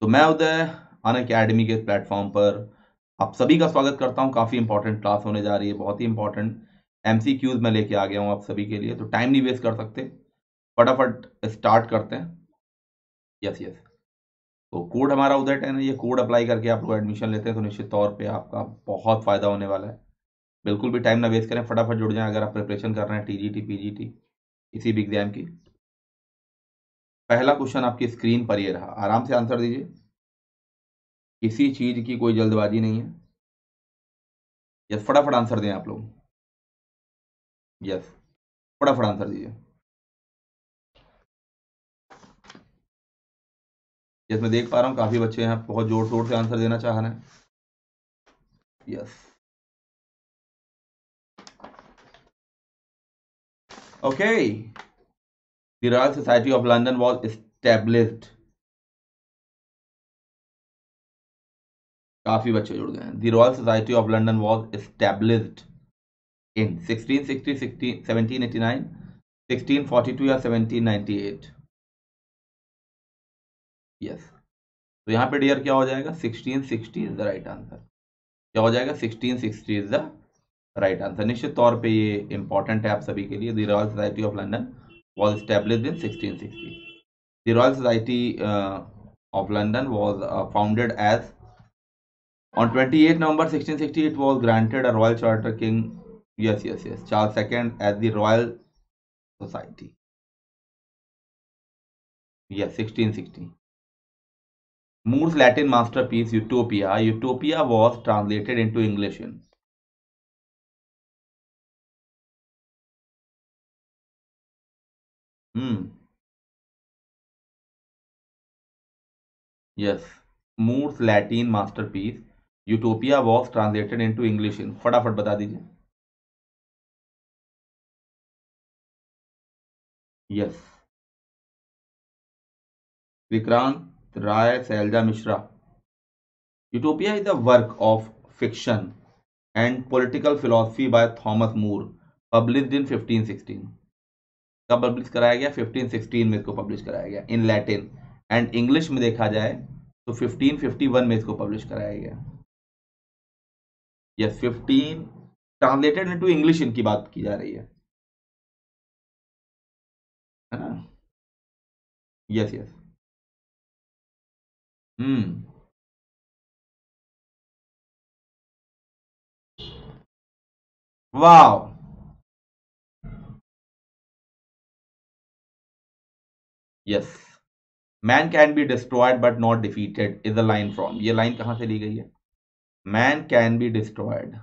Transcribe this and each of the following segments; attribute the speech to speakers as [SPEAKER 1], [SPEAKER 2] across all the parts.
[SPEAKER 1] तो मैं उदय अनअकैडमी के प्लेटफॉर्म पर आप सभी का स्वागत करता हूं। काफ़ी इंपॉर्टेंट क्लास होने जा रही है, बहुत ही इंपॉर्टेंट एमसीक्यूज मैं लेके आ गया हूं आप सभी के लिए। तो टाइम नहीं वेस्ट कर सकते, फटाफट स्टार्ट करते हैं। Yes yes. तो कोड हमारा उदय 10 है, ये कोड अप्लाई करके आप लोग एडमिशन लेते हैं तो निश्चित तौर पे आपका बहुत फ़ायदा होने वाला है। बिल्कुल भी टाइम ना वेस्ट करें, फटाफट जुड़ जाएं अगर आप प्रिपरेशन कर रहे हैं टीजीटी पीजीटी किसी भी एग्जाम की। पहला क्वेश्चन आपकी स्क्रीन पर ये रहा, आराम से आंसर दीजिए, किसी चीज़ की कोई जल्दबाजी नहीं है। यस, फटाफट आंसर दें आप लोग। यस, फटाफट आंसर दीजिए। यस, मैं देख पा रहा हूँ काफ़ी बच्चे हैं, बहुत जोर शोर से आंसर देना चाह रहे हैं। Yes, okay. The royal society of London was established, काफ़ी बच्चे जुड़ गए हैं। The royal society of London was established in 1660, 1789, 1642 या 1798। यस, तो यहाँ पे डियर क्या हो जाएगा? 1660 इज द राइट आंसर। क्या हो जाएगा? 1660 इज द राइट आंसर। निश्चित तौर पे ये इंपॉर्टेंट है आप सभी के लिए। The royal society of London was established in 1660. The Royal Society of London was founded as on 28 November 1660. It was granted a royal charter King, yes yes yes, Charles II as the Royal Society. Yes, 1660. Moore's Latin masterpiece Utopia. Utopia was translated into English in. Yes, Moore's Latin masterpiece Utopia was translated into English in. फटाफट बता दीजिए। Yes, Vikrant Rai Selja Mishra. Utopia is a work of fiction and political philosophy by Thomas More, published in 1516. कब publish कराया गया? 1516 में इसको publish कराया गया इन लैटिन। एंड इंग्लिश में देखा जाए तो 1551 में इसको पब्लिश कराया गया। यस, 15 ट्रांसलेटेड इनटू इंग्लिश इनकी बात की जा रही है ना? Yes yes. हम्म, वाह। Yes, man can be destroyed but not defeated is a line from, ये लाइन कहां से ली गई है? Man can be destroyed,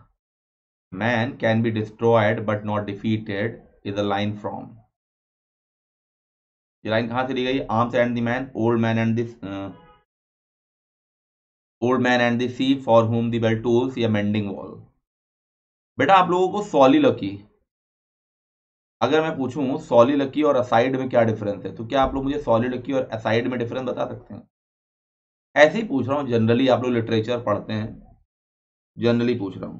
[SPEAKER 1] man can be destroyed but not defeated is a line from, ये लाइन कहां से ली गई? Arms and the man, old man and this, old man and the sea for whom the bell tolls, या mending wall. बेटा आप लोगों को सॉलिलोक्वी, अगर मैं पूछूं सॉलिलोक्वी और असाइड में क्या डिफरेंस है, तो क्या आप लोग मुझे सॉलिलोक्वी और असाइड में डिफरेंस बता सकते हैं? ऐसे ही पूछ रहा हूं, जनरली आप लोग लिटरेचर पढ़ते हैं, जनरली पूछ रहा हूं।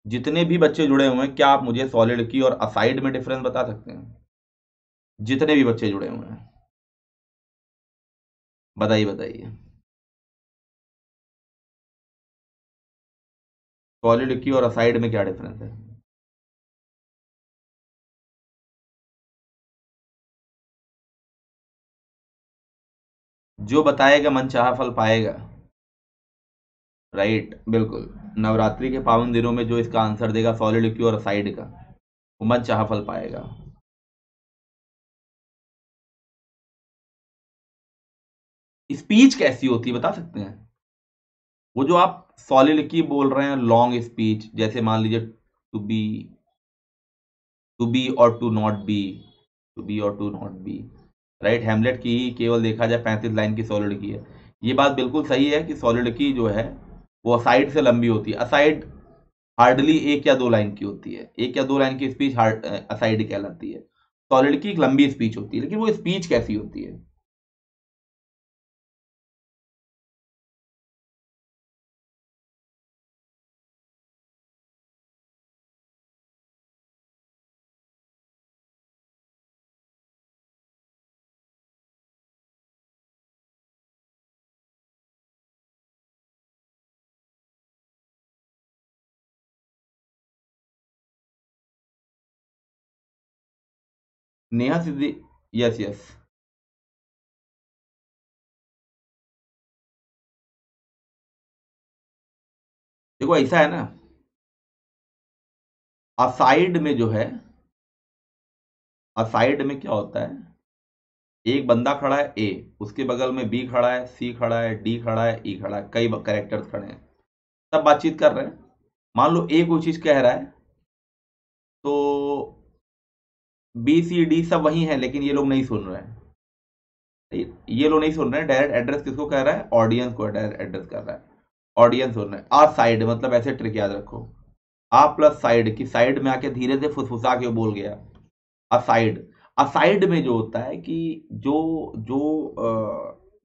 [SPEAKER 1] जितने भी बच्चे जुड़े हुए हैं, क्या आप मुझे सॉलिलोक्वी और असाइड में डिफरेंस बता सकते हैं? जितने भी बच्चे जुड़े हुए हैं बताइए बताइए। सॉलिलोक्वी और असाइड में क्या डिफरेंस है? जो बताएगा मन चाहा फल पाएगा। राइट, बिल्कुल। नवरात्रि के पावन दिनों में जो इसका आंसर देगा सॉलिलोक्वी और असाइड का, वो मन चाहा फल पाएगा। स्पीच कैसी होती है बता सकते हैं? वो जो आप सॉलिलोक्वी बोल रहे हैं, लॉन्ग स्पीच, जैसे मान लीजिए बी टू बी और to not be, to be और to not be. Right, Hamlet की ही केवल देखा जाए 35 लाइन की सॉलिलोक्वी है। ये बात बिल्कुल सही है कि सॉलिलोक्वी जो है वो असाइड से लंबी होती है। असाइड हार्डली एक या दो लाइन की होती है, एक या दो लाइन की स्पीच असाइड कहलाती है। सॉलिलोक्वी एक लंबी स्पीच होती है, लेकिन वो स्पीच कैसी होती है? नेहा सिद्धि, यस यस। देखो ऐसा है ना, असाइड में जो है, असाइड में क्या होता है, एक बंदा खड़ा है ए, उसके बगल में बी खड़ा है, सी खड़ा है, डी खड़ा है, ई खड़ा है, कई कैरेक्टर्स खड़े हैं, सब बातचीत कर रहे हैं। मान लो ए कोई चीज कह रहा है, तो बी सी डी सब वही है, लेकिन ये लोग नहीं सुन रहे हैं। ये लोग नहीं सुन रहे हैं, डायरेक्ट एड्रेस किसको कह रहा है, ऑडियंस को डायरेक्ट एड्रेस कर रहा है। ऑडियंस सुन रहे हैं। आ साइड मतलब ऐसे ट्रिक याद रखो, आ प्लस साइड की साइड में आके धीरे से फुसफुसा के बोल गया, असाइड। असाइड में जो होता है कि जो जो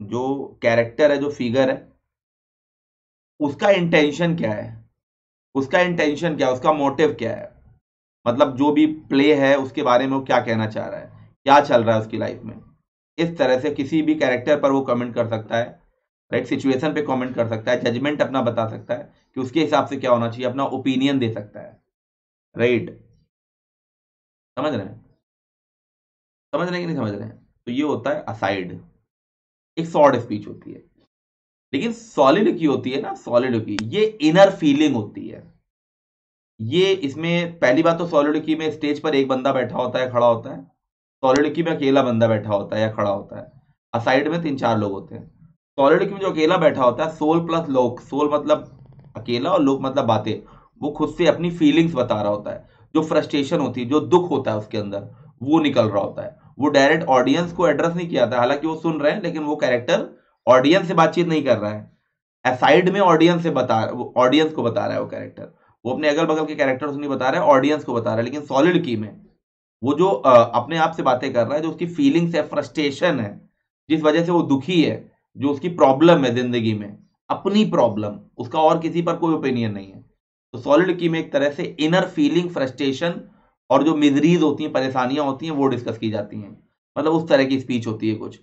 [SPEAKER 1] जो कैरेक्टर है, जो फिगर है, उसका इंटेंशन क्या है, उसका इंटेंशन क्या है, उसका मोटिव क्या है, मतलब जो भी प्ले है उसके बारे में वो क्या कहना चाह रहा है, क्या चल रहा है उसकी लाइफ में। इस तरह से किसी भी कैरेक्टर पर वो कमेंट कर सकता है, राइट, सिचुएशन पे कमेंट कर सकता है, जजमेंट अपना बता सकता है कि उसके हिसाब से क्या होना चाहिए, अपना ओपिनियन दे सकता है, राइट। समझ रहे हैं, समझ रहे हैं कि नहीं समझ रहे हैं। तो ये होता है असाइड, एक शॉर्ट स्पीच होती है। लेकिन सॉलिड की होती है ना, सॉलिड की ये इनर फीलिंग होती है। ये इसमें पहली बात तो सॉलिड की में स्टेज पर एक बंदा बैठा होता है, खड़ा होता है। सॉलिड की में अकेला बंदा बैठा होता है या खड़ा होता है। असाइड में 3-4 लोग होते हैं। सॉलिड की में जो अकेला बैठा होता है, सोल प्लस लोक, सोल मतलब अकेला और लोक मतलब बातें, वो खुद से अपनी फीलिंग्स बता रहा होता है। जो फ्रस्ट्रेशन होती है, जो दुख होता है उसके अंदर, वो निकल रहा होता है। वो डायरेक्ट ऑडियंस को एड्रेस नहीं किया था, हालांकि वो सुन रहे हैं, लेकिन वो कैरेक्टर ऑडियंस से बातचीत नहीं कर रहा है। असाइड में ऑडियंस से बता, ऑडियंस को बता रहा है वो कैरेक्टर। वो अपने अगल बगल के कैरेक्टर्स नहीं बता रहा है, ऑडियंस को बता रहा है। लेकिन सॉलिड की में वो जो अपने आप से बातें कर रहा है, जो उसकी फीलिंग्स है, फ्रस्ट्रेशन है, जिस वजह से वो दुखी है, जो उसकी प्रॉब्लम है जिंदगी में, अपनी प्रॉब्लम, उसका और किसी पर कोई ओपिनियन नहीं है। तो सॉलिड की में एक तरह से इनर फीलिंग, फ्रस्ट्रेशन और जो मिजरीज होती हैं, परेशानियां होती हैं, वो डिस्कस की जाती हैं। मतलब उस तरह की स्पीच होती है कुछ।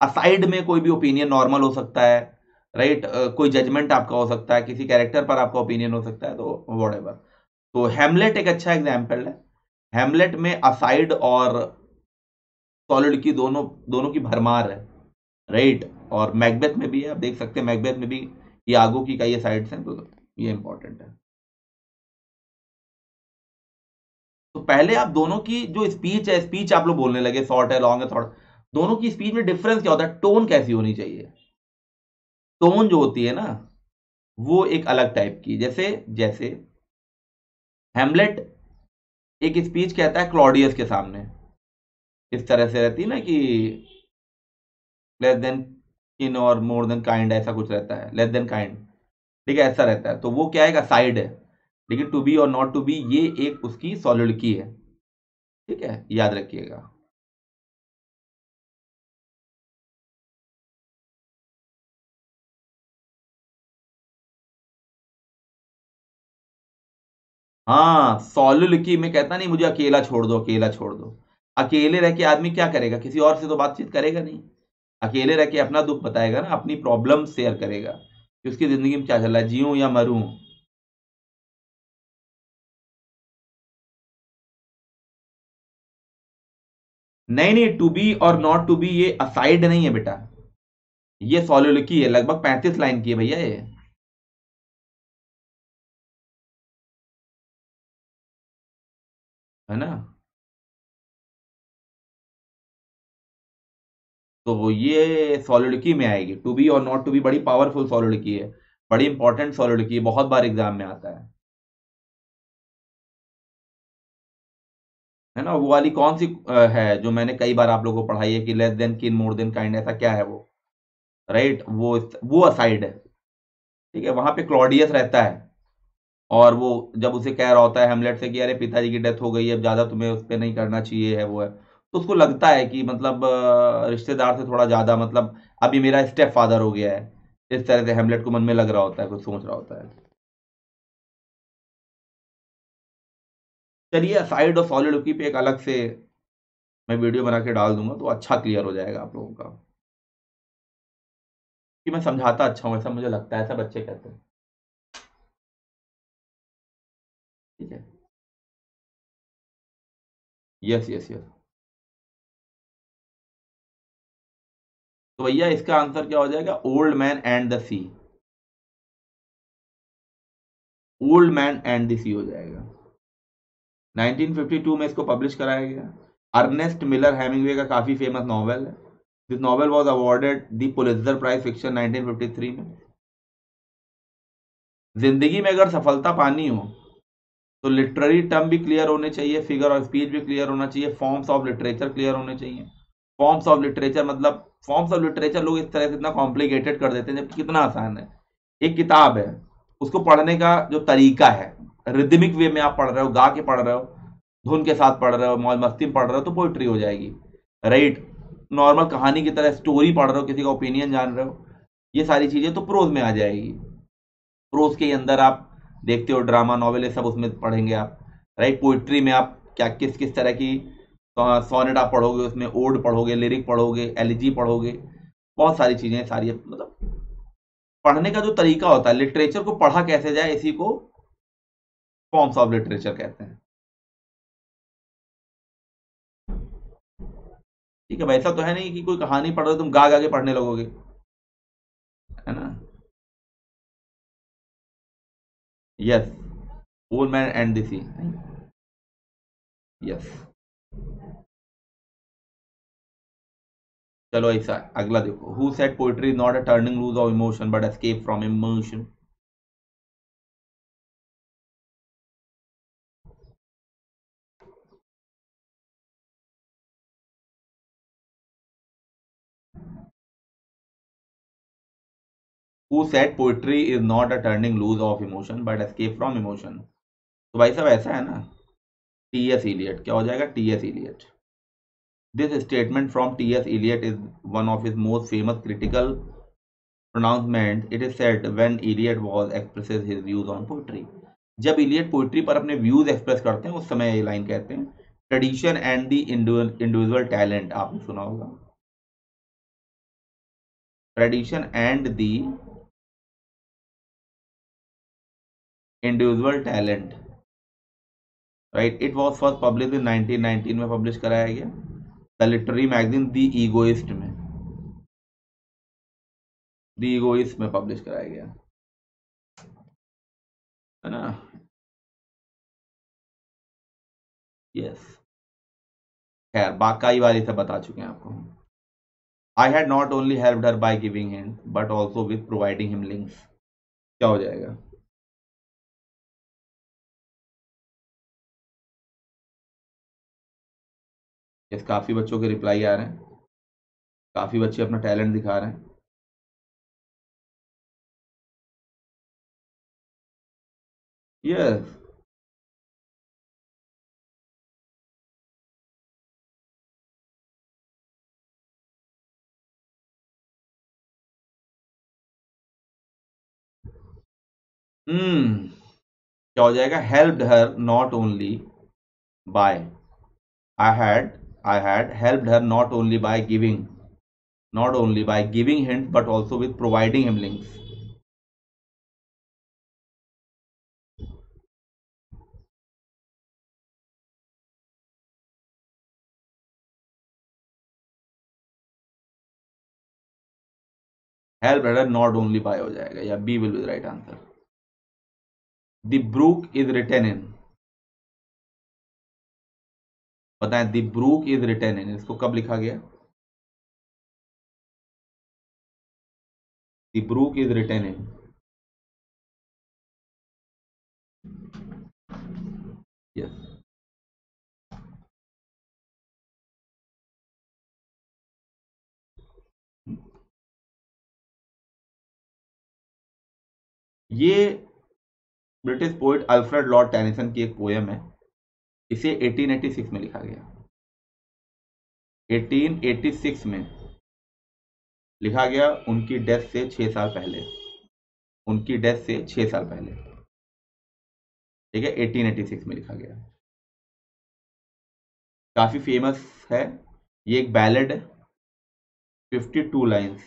[SPEAKER 1] असाइड में कोई भी ओपिनियन नॉर्मल हो सकता है, राइट, कोई जजमेंट आपका हो सकता है, किसी कैरेक्टर पर आपका ओपिनियन हो सकता है, तो वॉट। तो हेमलेट एक अच्छा एग्जाम्पल है। हेमलेट में असाइड और सॉलिड की दोनों दोनों की भरमार है, राइट। और मैकबेथ में भी है, आप देख सकते हैं मैकबेथ में भी यागो की कई साइड्स हैं, तो ये इंपॉर्टेंट है। तो पहले आप दोनों की जो स्पीच है, स्पीच आप लोग बोलने लगे शॉर्ट है, लॉन्ग है, थोड़ा, दोनों की स्पीच में डिफरेंस क्या होता है, टोन कैसी होनी चाहिए। टोन जो होती है ना, वो एक अलग टाइप की, जैसे जैसे हेमलेट एक स्पीच कहता है क्लॉडियस के सामने, इस तरह से रहती है ना कि लेस देन किन और मोर देन काइंड, ऐसा कुछ रहता है, लेस देन काइंड, ठीक है, ऐसा रहता है। तो वो क्या है, साइड है। लेकिन टू बी और नॉट टू बी, ये एक उसकी सॉलिड की है, ठीक है, याद रखिएगा। हाँ, सॉलिड की में कहता नहीं मुझे अकेला छोड़ दो, अकेला छोड़ दो। अकेले रह के आदमी क्या करेगा, किसी और से तो बातचीत करेगा नहीं। अकेले रह के अपना दुख बताएगा ना, अपनी प्रॉब्लम शेयर करेगा कि उसकी जिंदगी में क्या चल रहा है, जीऊं या मरूं। नहीं नहीं, टू बी और नॉट टू बी ये असाइड नहीं है बेटा, ये सॉलिड की है, लगभग 35 लाइन की है भैया ये, है ना। तो वो ये सॉलिड में आएगी, टू बी और नॉट टू बी बड़ी पावरफुल सॉलिड है, बड़ी इंपॉर्टेंट सॉलिड है, बहुत बार एग्जाम में आता है ना। वो वाली कौन सी है जो मैंने कई बार आप लोगों को पढ़ाई है कि लेस देन किन मोर देन काइंड, ऐसा क्या है वो, राइट, वो असाइड है, ठीक है। वहां पे क्लॉडियस रहता है, और वो जब उसे कह रहा होता है हेमलेट से कि अरे पिताजी की डेथ हो गई है, अब ज्यादा तुम्हें उस पर नहीं करना चाहिए है, वो है, तो उसको लगता है कि मतलब रिश्तेदार से थोड़ा ज्यादा, मतलब अभी मेरा स्टेप फादर हो गया है, इस तरह से हेमलेट को मन में लग रहा होता है, कुछ सोच रहा होता है। चलिए, साइड और सॉलिड की पे एक अलग से मैं वीडियो बना के डाल दूंगा, तो अच्छा क्लियर हो जाएगा आप लोगों का, कि मैं समझाता अच्छा हूँ, ऐसा मुझे लगता है, ऐसा बच्चे कहते हैं, ठीक है। Yes yes yes. तो भैया इसका आंसर क्या हो जाएगा? Old man and the sea. Old man and the sea हो जाएगा। 1952 में इसको पब्लिश कराया गया। अर्नेस्ट मिलर हेमिंगवे का काफी फेमस नॉवेल है। This novel was awarded the Pulitzer prize fiction 1953 में। जिंदगी में अगर सफलता पानी हो तो लिटरेरी टर्म भी क्लियर होने चाहिए, फिगर ऑफ स्पीच भी क्लियर होना चाहिए, फॉर्म्स ऑफ लिटरेचर क्लियर होने चाहिए। फॉर्म्स ऑफ लिटरेचर मतलब, फॉर्म्स ऑफ लिटरेचर लोग इस तरह से इतना कॉम्प्लिकेटेड कर देते हैं जबकि कितना आसान है। एक किताब है, उसको पढ़ने का जो तरीका है, रिदमिक वे में आप पढ़ रहे हो, गा के पढ़ रहे हो, धुन के साथ पढ़ रहे हो, मौज मस्ती में पढ़ रहे हो, तो पोइट्री हो जाएगी। राइट? नॉर्मल कहानी की तरह स्टोरी पढ़ रहे हो, किसी का ओपिनियन जान रहे हो, ये सारी चीजें तो प्रोज में आ जाएगी। प्रोज के अंदर आप देखते हो ड्रामा नॉवेल, ये सब उसमें पढ़ेंगे आप। राइट? पोइट्री में आप क्या किस किस तरह की सोनेट आप पढ़ोगे, उसमें ओड पढ़ोगे, लिरिक पढ़ोगे, एलिजी पढ़ोगे, बहुत सारी चीजें, सारी मतलब पढ़ने का जो तरीका होता है, लिटरेचर को पढ़ा कैसे जाए, इसी को फॉर्म्स ऑफ लिटरेचर कहते हैं। ठीक है भाई, ऐसा तो है नहीं कि कोई कहानी पढ़ रहे हो तुम गा गा के पढ़ने लगोगे, है ना? Yes, old man and the sea. Yes. चलो ऐसा अगला देखो। Who said poetry is not a turning loose of emotion but escape from emotion? Who said poetry is not a turning loose of emotion but escape from emotion? तो भाई साहब ऐसा है ना, टी एस इलियट। क्या हो जाएगा? T S Eliot. This statement from T S Eliot is one of his most famous critical pronouncement. It is said when Eliot was expresses his views on poetry. जब Eliot poetry पर अपने views express करते हैं, उस समय ये line कहते हैं, tradition and the individual talent. आपने सुना होगा, tradition and the individual talent. Right? It was first publish in 1919 में पब्लिश कराया गया, the literary magazine the egoist में। द ईगोइस्ट में पब्लिश कराया गया, है ना? यस। खैर बाकाई वाली से बता चुके हैं आपको। I had not only helped her by giving hint but also with providing him links. क्या हो जाएगा? यस, काफी बच्चों के रिप्लाई आ रहे हैं, काफी बच्चे अपना टैलेंट दिखा रहे हैं। यस। क्या हो जाएगा? Helped her not only by, I had I had helped her not only by giving hints but also with providing him links. Helped her not only by हो जाएगा, या B will be the right answer. The brook is written in, बताएं, the brook is written in इसको कब लिखा गया? The brook is written in. Yes. ये British poet Alfred Lord Tennyson की एक पोयम है। इसे 1886 में लिखा गया। 1886 में लिखा गया, उनकी डेथ से 6 साल पहले। उनकी डेथ से 6 साल पहले, ठीक है, 1886 में लिखा गया। काफी फेमस है। ये एक बैलेड है, 52 लाइन्स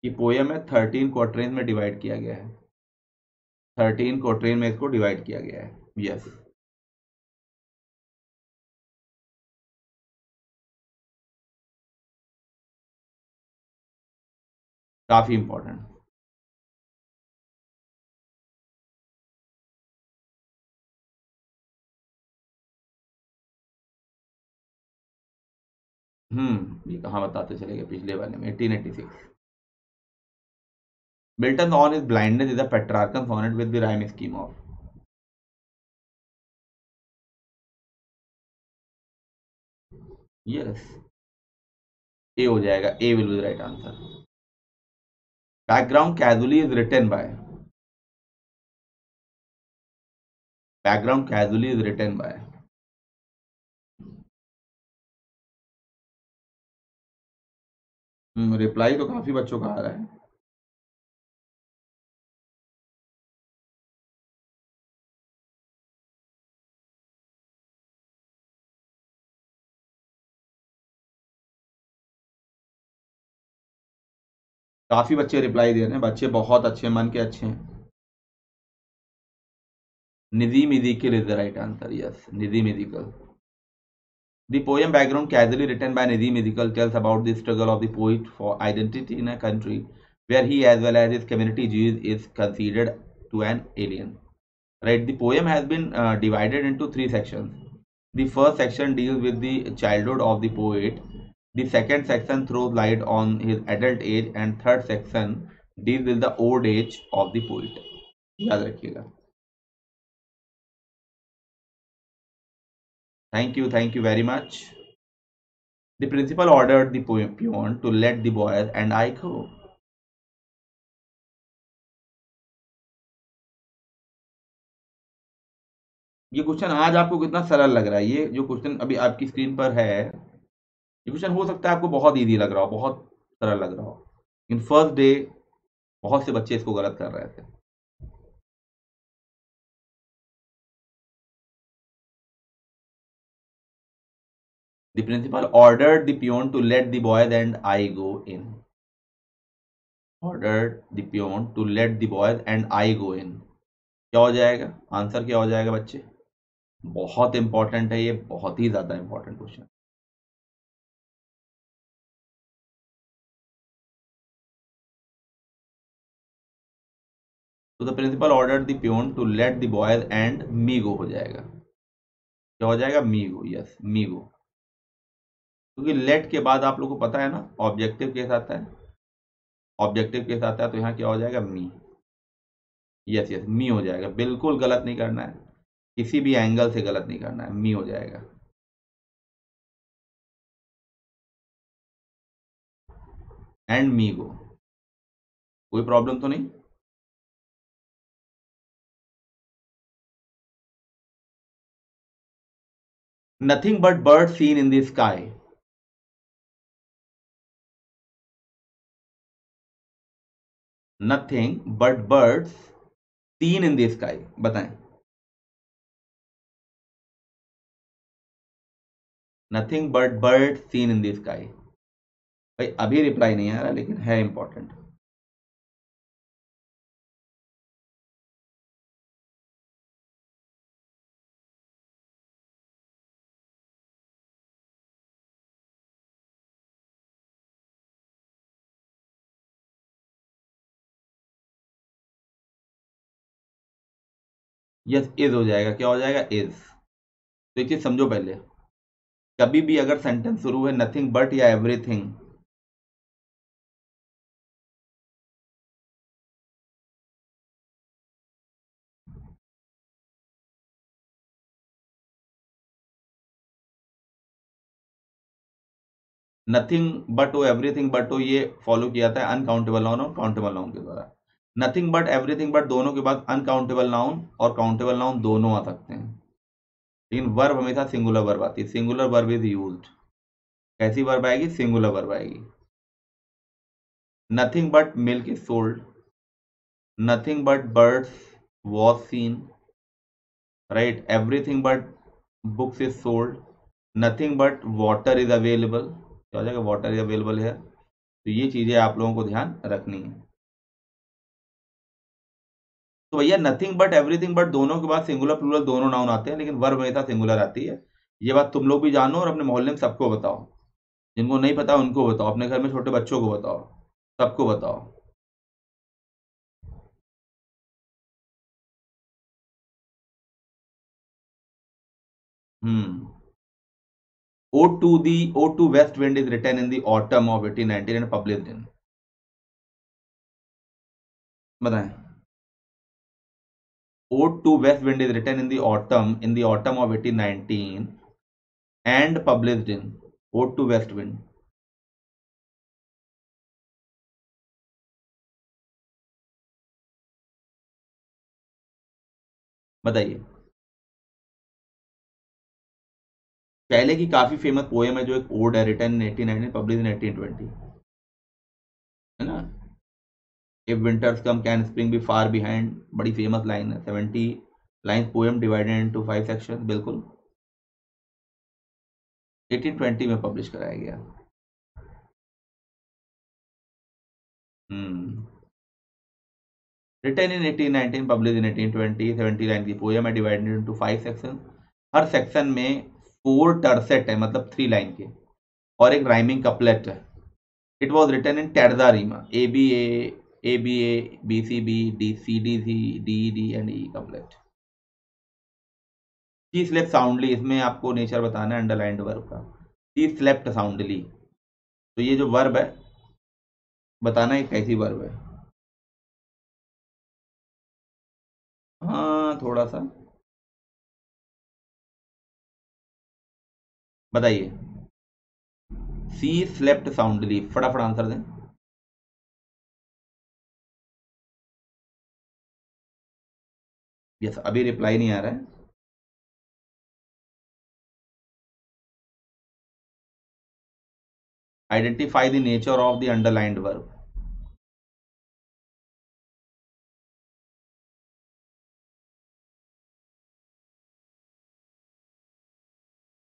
[SPEAKER 1] की पोयम है। 13 क्वार्टरेन में डिवाइड किया गया है। 13 क्वार्टरेन में इसको डिवाइड किया गया है। यस। काफी इंपॉर्टेंट। ये कहाँ बताते चले गए पिछले वाले में 1886। Milton on his blindness is a Petrarchan sonnet with the rhyme scheme of। Yes, A हो जाएगा, A will be the right answer. Background casually is written by. Background casually is written by. Reply तो काफी बच्चों का आ रहा है। काफी बच्चे रिप्लाई दे रहे हैं, बच्चे बहुत अच्छे, मन के अच्छे हैं। Nissim Ezekiel is the right answer. Yes, Nissim Ezekiel. The poem background, casually written by Nazim Ezekiel, tells about the struggle of the poet for identity in a country where he, as well as his community Jews, is considered to an alien. Right? The poem has been divided into three sections. The first section deals with the childhood of the poet. The second section throws light on his adult age, and third section deals with the old age of the poet. याद रखिएगा। Thank you very much. The principal ordered the peon to let the boys and I go. ये question आज आपको कितना सरल लग रहा है। ये जो क्वेश्चन अभी आपकी स्क्रीन पर है, ये क्वेश्चन हो सकता है आपको बहुत इजी लग रहा हो, बहुत सरल लग रहा हो, इन फर्स्ट डे बहुत से बच्चे इसको गलत कर रहे थे। The principal ordered the peon to let the boys and I go in. Ordered the peon to let the boys and I go in. क्या हो जाएगा आंसर? क्या हो जाएगा बच्चे? बहुत इंपॉर्टेंट है ये, बहुत ही ज्यादा इंपॉर्टेंट क्वेश्चन। तो the principal order the peon to let the boys and me go हो जाएगा। क्या हो जाएगा? Me go. Yes, me go. क्योंकि लेट के बाद आप लोग को पता है ना ऑब्जेक्टिव के साथ है, ऑब्जेक्टिव के साथ है, तो यहाँ क्या हो जाएगा? मी। यस यस, मी हो जाएगा। बिल्कुल गलत नहीं करना है, किसी भी एंगल से गलत नहीं करना है, मी हो जाएगा। एंड मी गो, कोई प्रॉब्लम तो नहीं? Nothing but bird seen in the sky. Nothing but birds seen in the sky, बताएं। Nothing but bird seen in the sky. भाई अभी रिप्लाई नहीं आ रहा, लेकिन है इंपॉर्टेंट। यस, इज हो जाएगा। क्या हो जाएगा? इज। तो एक चीज समझो पहले, कभी भी अगर सेंटेंस शुरू है नथिंग बट या एवरीथिंग, नथिंग बट हो, एवरीथिंग बट हो, ये फॉलो किया जाता है अनकाउंटेबल नाउन और काउंटेबल नाउन के द्वारा। नथिंग बट एवरीथिंग बट दोनों के बाद अनकाउंटेबल नाउन और काउंटेबल नाउन दोनों आ सकते हैं, लेकिन वर्ब हमेशा सिंगुलर वर्ब आती है। Singular verb is used. कैसी वर्ब आएगी? सिंगुलर वर्ब आएगी। Nothing but milk is sold, nothing but birds was seen, right. Everything but books is sold, nothing but water is available. क्या हो जाएगा? Water is available है। तो ये चीजें आप लोगों को ध्यान रखनी है। तो भैया नथिंग बट एवरीथिंग बट दोनों के बाद सिंगुलर प्लूरल दोनों नाउन आते हैं, लेकिन वर्ब हमेशा सिंगुलर आती है। ये बात तुम लोग भी जानो और अपने मोहल्ले में सबको बताओ। जिनको नहीं पता उनको बताओ, अपने घर में छोटे बच्चों को बताओ, सबको बताओ। Ode to West Wind is written in the autumn of 1819 and published in, बताएं. Ode to West Wind is written in the autumn of 1819 and published in. Ode to West Wind. बताइए. शैले की काफी famous poem है जो एक odd है, written in 1819, publish in 1820, है ना. If winters come can spring be far behind, बड़ी फेमस लाइन है. 70 line poem divided into 5 section. बिल्कुल 1820 में पब्लिश कराया गया. Written in 1819, publish in 1820. 70 line की पोएम है, डिवाइडेड इनटू 5 सेक्शन. हर सेक्शन में 4 टर्सेट है, मतलब 3 लाइन के, और एक राइमिंग कपलेट है. It was written in terza rima, ABA, BCB, CDC, DED and E couplet. She slept soundly, इसमें आपको नेचर बताना है अंडरलाइंड वर्ब का. शी स्लेप्ट साउंडली, तो ये जो वर्ब है बताना है कैसी वर्ब है. हाँ थोड़ा सा बताइए. सी स्लेप्ट साउंडली, फटाफट आंसर दें. यस, अभी रिप्लाई नहीं आ रहा है. Identify the nature of the underlined verb.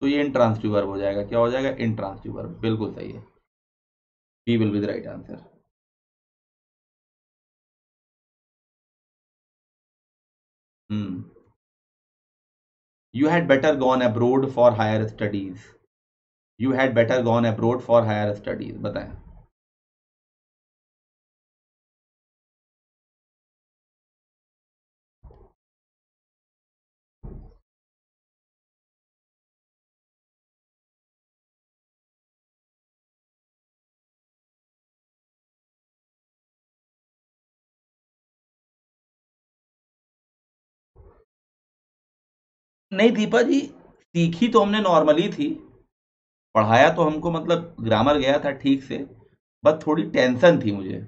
[SPEAKER 1] तो ये इंट्रांसिटिव वर्ब हो जाएगा. क्या हो जाएगा? Intransitive verb. बिल्कुल सही है. B will be the right answer. You had better gone abroad for higher studies. You had better gone abroad for higher studies. बताएं. नहीं दीपा जी, सीखी तो हमने नॉर्मली थी, पढ़ाया तो हमको, मतलब ग्रामर गया था ठीक से, बस थोड़ी टेंशन थी मुझे.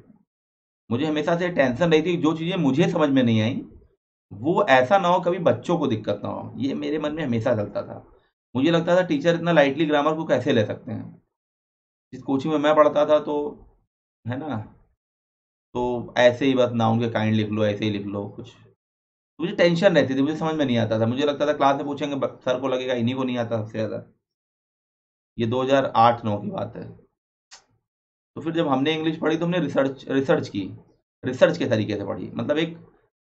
[SPEAKER 1] मुझे हमेशा से टेंशन रही थी, जो चीज़ें मुझे समझ में नहीं आई वो ऐसा ना हो कभी बच्चों को दिक्कत ना हो. ये मेरे मन में हमेशा चलता था. मुझे लगता था टीचर इतना लाइटली ग्रामर को कैसे ले सकते हैं. जिस कोचिंग में मैं पढ़ता था तो, है ना, तो ऐसे ही बस नाउन के काइंड लिख लो, ऐसे ही लिख लो कुछ. मुझे टेंशन रहती थी, मुझे समझ में नहीं आता था. मुझे लगता था क्लास में पूछेंगे, सर को लगेगा इन्हीं को नहीं आता सबसे ज़्यादा. ये 2008-9 की बात है. तो फिर जब हमने इंग्लिश पढ़ी तो हमने रिसर्च की, रिसर्च के तरीके से पढ़ी. मतलब एक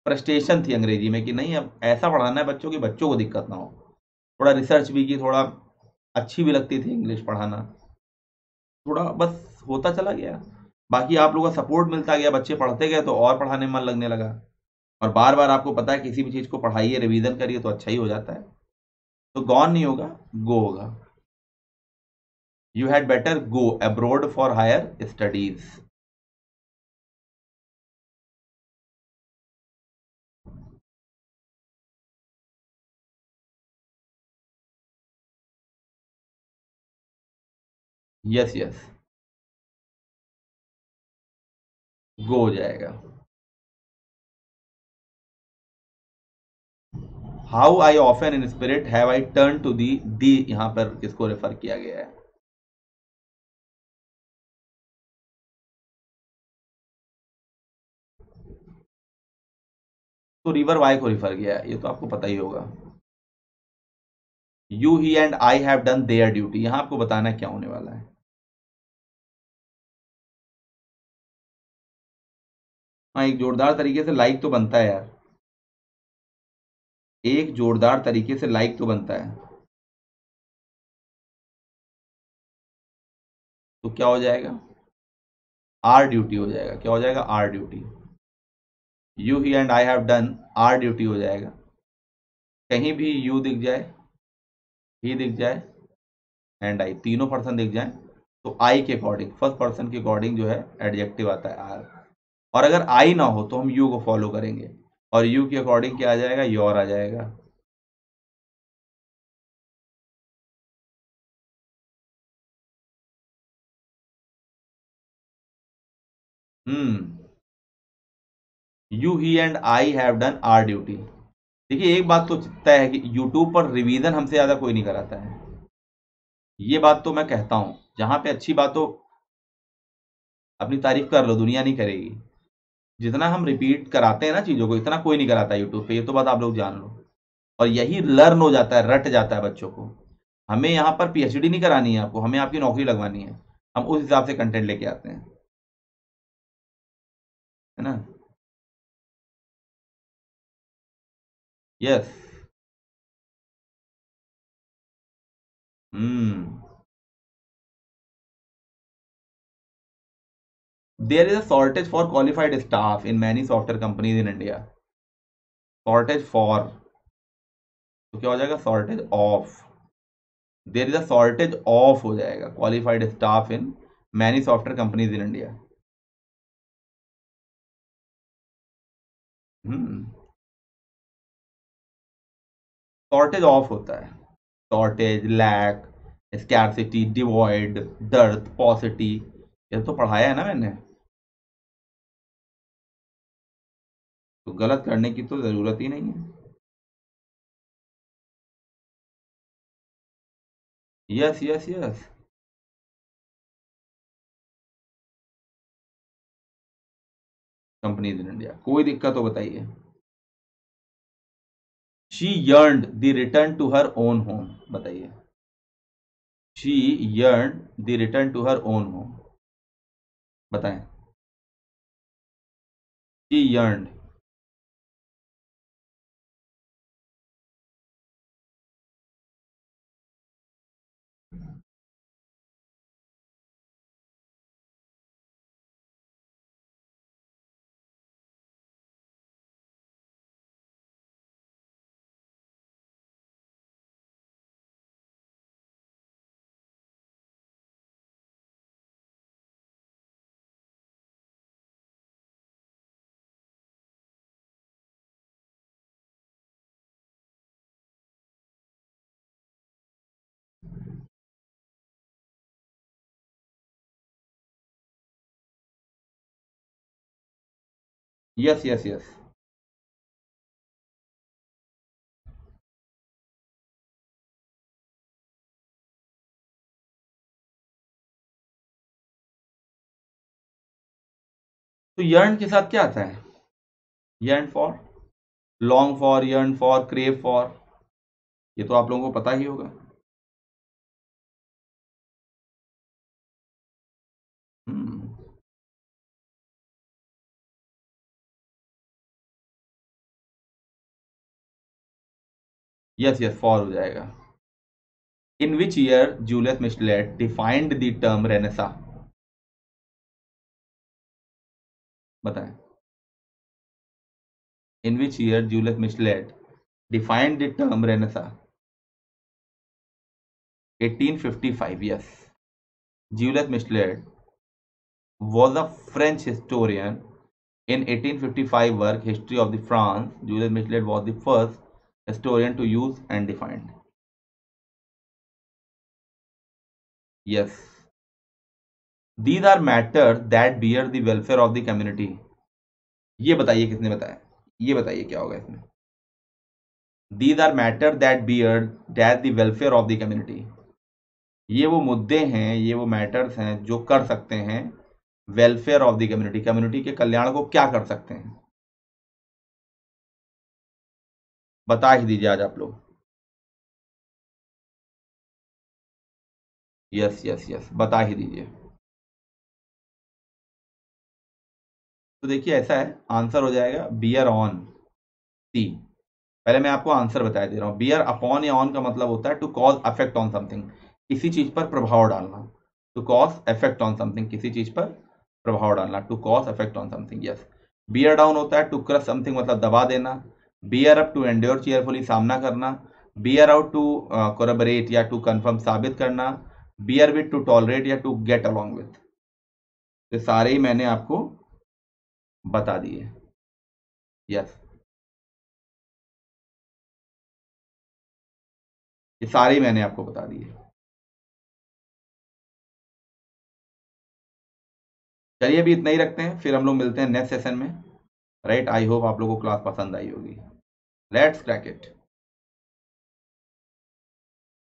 [SPEAKER 1] फ्रस्ट्रेशन थी अंग्रेजी में कि नहीं अब ऐसा पढ़ाना है बच्चों की, बच्चों को दिक्कत ना हो. थोड़ा रिसर्च भी की, थोड़ा अच्छी भी लगती थी इंग्लिश पढ़ाना. थोड़ा बस होता चला गया. बाकी आप लोगों का सपोर्ट मिलता गया, बच्चे पढ़ते गए तो और पढ़ाने में मन लगने लगा. और बार बार आपको पता है किसी भी चीज़ को पढ़ाइए, रिवीजन करिए तो अच्छा ही हो जाता है. तो गॉन नहीं होगा, गो होगा. You had better go abroad for higher studies. Yes yes, go हो जाएगा. How I often in spirit have I turn to thee यहां पर किसको रेफर किया गया है? तो रिवर वाई को रिफर किया है, ये तो आपको पता ही होगा. You he and I have done there duty, यहां आपको बताना है क्या होने वाला है. हाँ, एक जोरदार तरीके से लाइक तो बनता है यार. एक जोरदार तरीके से लाइक तो बनता है. तो क्या हो जाएगा? आर ड्यूटी हो जाएगा. क्या हो जाएगा? Our duty. You he and I have done, our duty हो जाएगा. कहीं भी यू दिख जाए ही दिख जाए एंड आई, तीनों पर्सन दिख जाए तो आई के अकॉर्डिंग, फर्स्ट पर्सन के अकॉर्डिंग जो है एडजेक्टिव आता है आर। और अगर आई ना हो तो हम यू को फॉलो करेंगे और यू के अकॉर्डिंग क्या आ जाएगा, योर आ जाएगा। You he and I have done our duty. देखिए एक बात तो तय है कि यूट्यूब पर रिवीजन हमसे ज्यादा कोई नहीं कराता है, ये बात तो मैं कहता हूं। जहां पे अच्छी बात हो अपनी तारीफ कर लो, दुनिया नहीं करेगी। जितना हम रिपीट कराते हैं ना चीजों को, इतना कोई नहीं कराता यूट्यूब पे, ये तो बात आप लोग जान लो। और यही लर्न हो जाता है, रट जाता है बच्चों को। हमें यहाँ पर पीएचडी नहीं करानी है आपको, हमें आपकी नौकरी लगवानी है। हम उस हिसाब से कंटेंट लेके आते हैं, है ना। Yes. Hmm. There is a shortage for qualified staff in many software companies in India. Shortage for, तो क्या हो जाएगा, shortage of. There is a shortage of हो जाएगा qualified staff in many software companies in India. Hmm. Shortage of होता है, shortage, lack, scarcity, devoid, dearth, paucity, ये तो पढ़ाया है ना मैंने। तो गलत करने की तो जरूरत ही नहीं है। Yes yes yes. Companies in India, कोई दिक्कत हो बताइए। She yearned the return to her own home, बताइए। She yearned the return to her own home, बताएं। She yearned. Yes yes yes. तो यर्न के साथ क्या आता है, yearn for, long for, yearn for, crave for, ये तो आप लोगों को पता ही होगा। हम्म। यस यस, फॉर हो जाएगा। In which year Julius Michelet defined the term renaissance, बताएं। In which year Julius Michelet defined the term renaissance. 1855, yes. Julius Michelet was a French historian. In 1855 work History of the France, Julius Michelet was the first historian to use and define. Yes. These are matters that bear the welfare of the community. ये बताइए किसने बताया, ये बताइए क्या होगा इसमें। These are matters that bear that the welfare of the community. ये वो मुद्दे हैं, ये वो मैटर्स हैं जो कर सकते हैं welfare of the community, community के कल्याण को क्या कर सकते हैं, बता ही दीजिए आज आप लोग। यस यस यस, बता ही दीजिए। तो देखिए ऐसा है, आंसर हो जाएगा बियर ऑन, सी। पहले मैं आपको आंसर बता दे रहा हूँ। बियर अपॉन या ऑन का मतलब होता है to cause affect on something, किसी चीज पर प्रभाव डालना। To cause affect on something, किसी चीज पर प्रभाव डालना, to cause affect on something. Yes. Bear down होता है टू क्रश समथिंग, मतलब दबा देना। Bear up, to endure cheerfully, सामना करना। बियर आउट टू कोरेबरेट या टू कंफर्म साबित करना, बियर विथ टू टॉलरेट या टू गेट अलॉन्ग विथ। ये सारे ही मैंने आपको बता दिए। यस, ये सारे ही मैंने आपको बता दिए। चलिए अभी इतना ही रखते हैं, फिर हम लोग मिलते हैं नेक्स्ट सेशन में। राइट, आई होप आप लोगों को क्लास पसंद आई होगी। Let's crack it.